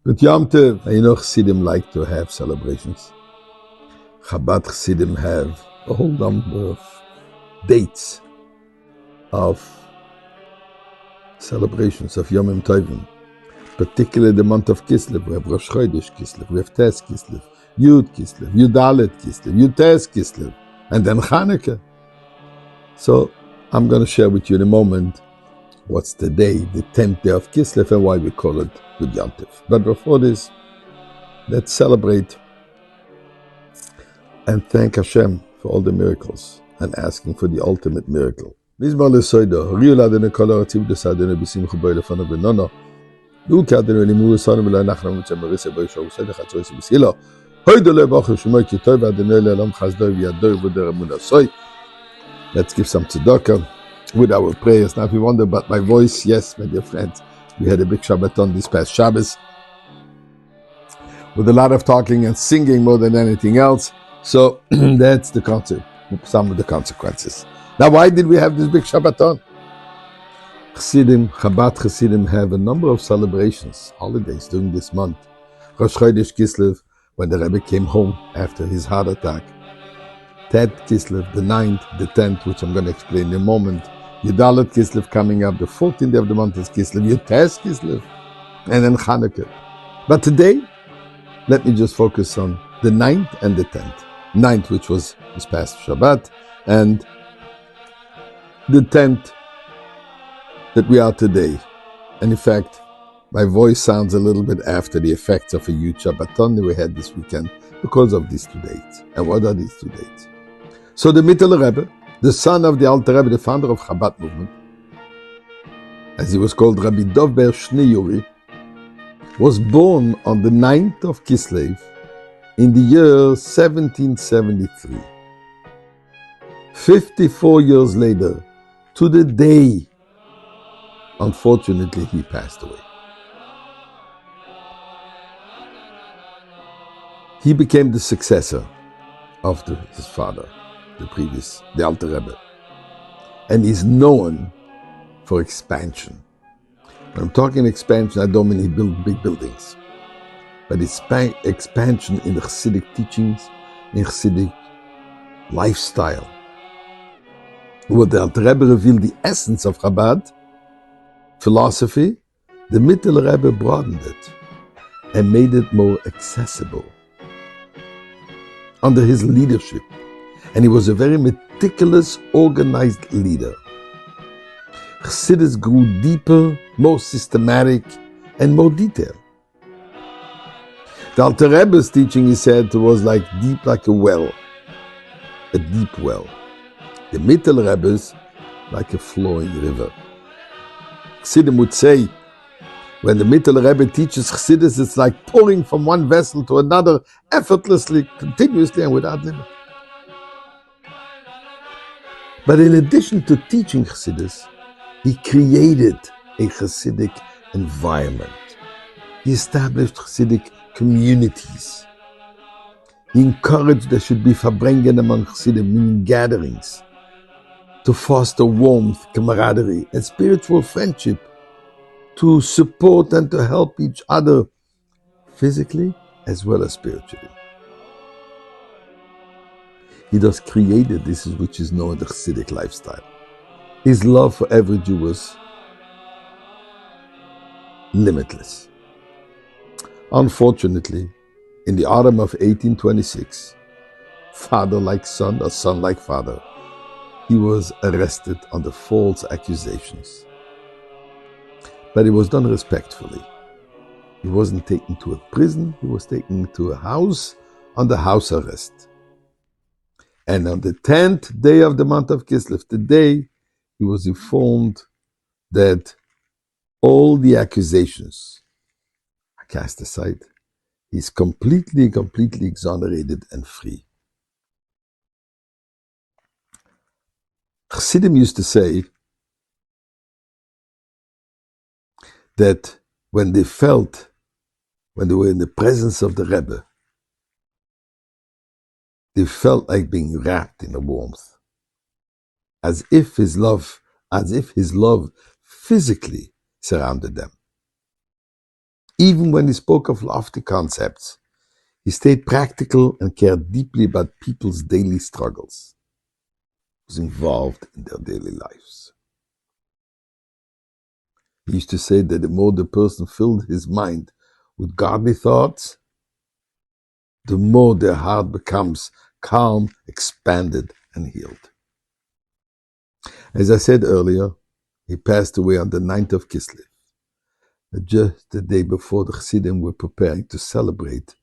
With Yom Tov, you know, Chassidim like to have celebrations. Chabad Chassidim have a whole number of dates of celebrations of Yom Tovim. Particularly the month of Kislev, we have Rosh Chodesh Kislev, we have Tes Kislev, Yud Kislev, Yudalet Kislev, Yutes Kislev, and then Chanukah. So I'm going to share with you in a moment what's the day, the 10th day of Kislev, and why we call it Good Yom Tov. But before this, let's celebrate and thank Hashem for all the miracles and asking for the ultimate miracle. Mizmor lesoido, riul adonai kol haratzim d'sadonai b'simcha b'oi lefanav b'nono, Luke adonai limu esanu b'lo nachram mitzvah marisa b'oi shavu sedech hatzoisi b'silo, hoido le'bachur shemoi ki tov adonai le'olam chazdoi v'yadoi v'der emunah soy. Let's give some tzedakah with our prayers. Now if you wonder about my voice, yes, my dear friends, we had a big Shabbaton this past Shabbos with a lot of talking and singing more than anything else. So that's the concept, some of the consequences. Now, why did we have this big Shabbaton? Chabad Chassidim have a number of celebrations, holidays during this month. Rosh Chodesh Kislev, when the Rebbe came home after his heart attack. Tet Kislev, the 9th, the 10th, which I'm going to explain in a moment. Yudalet Kislev coming up, the 14th day of the month is Kislev, Yutes Kislev, and then Chanukah. But today, let me just focus on the 9th and the 10th. 9th, which was this past Shabbat, and the 10th that we are today. And in fact, my voice sounds a little bit after the effects of a huge Shabbaton that we had this weekend because of these two dates. And what are these two dates? So the Mittel Rebbe, the son of the Alter Rebbe, the founder of Chabad movement, as he was called Rabbi Dov Ber Shnei Yuri, was born on the 9th of Kislev in the year 1773. 54 years later, to the day, unfortunately, he passed away. He became the successor of his father, the Alter Rebbe, and is known for expansion. When I'm talking expansion, I don't mean he built big buildings, but it's expansion in the Chassidic teachings, in Chassidic lifestyle. Where the Alter Rebbe revealed the essence of Chabad philosophy, the Mittel Rebbe broadened it and made it more accessible under his leadership. And he was a very meticulous, organized leader. Chassidus grew deeper, more systematic, and more detailed. The Alter Rebbe's teaching, he said, was like deep like a well, a deep well. The Mittel Rebbe's like a flowing river. Chassidim would say, when the Mittel Rebbe teaches Chassidus, it's like pouring from one vessel to another effortlessly, continuously, and without limit. But in addition to teaching Chassidus, he created a Chassidic environment. He established Chassidic communities. He encouraged there should be Farbrengen among Chassidim, meaning gatherings, to foster warmth, camaraderie, and spiritual friendship, to support and to help each other physically as well as spiritually. He thus created this, which is known as the Chassidic lifestyle. His love for every Jew was limitless. Unfortunately, in the autumn of 1826, father like son or son like father, he was arrested under false accusations. But it was done respectfully. He wasn't taken to a prison, he was taken to a house under house arrest. And on the 10th day of the month of Kislev, today, he was informed that all the accusations are cast aside. He's completely exonerated and free. Chassidim used to say that when they were in the presence of the Rebbe, they felt like being wrapped in a warmth, as if his love physically surrounded them. Even when he spoke of lofty concepts, he stayed practical and cared deeply about people's daily struggles. He was involved in their daily lives. He used to say that the more the person filled his mind with godly thoughts, the more their heart becomes calm, expanded, and healed. As I said earlier, he passed away on the 9th of Kislev, just the day before the Chassidim were preparing to celebrate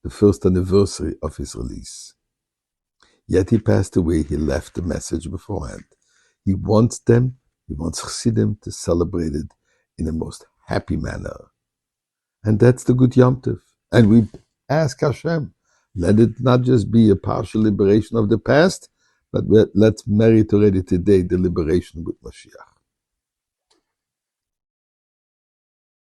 the first anniversary of his release. Yet he passed away, he left the message beforehand. He wants Chassidim to celebrate it in a most happy manner. And that's the good Yom Tov. And we ask Hashem, let it not just be a partial liberation of the past, but let's merit already today the liberation with Mashiach.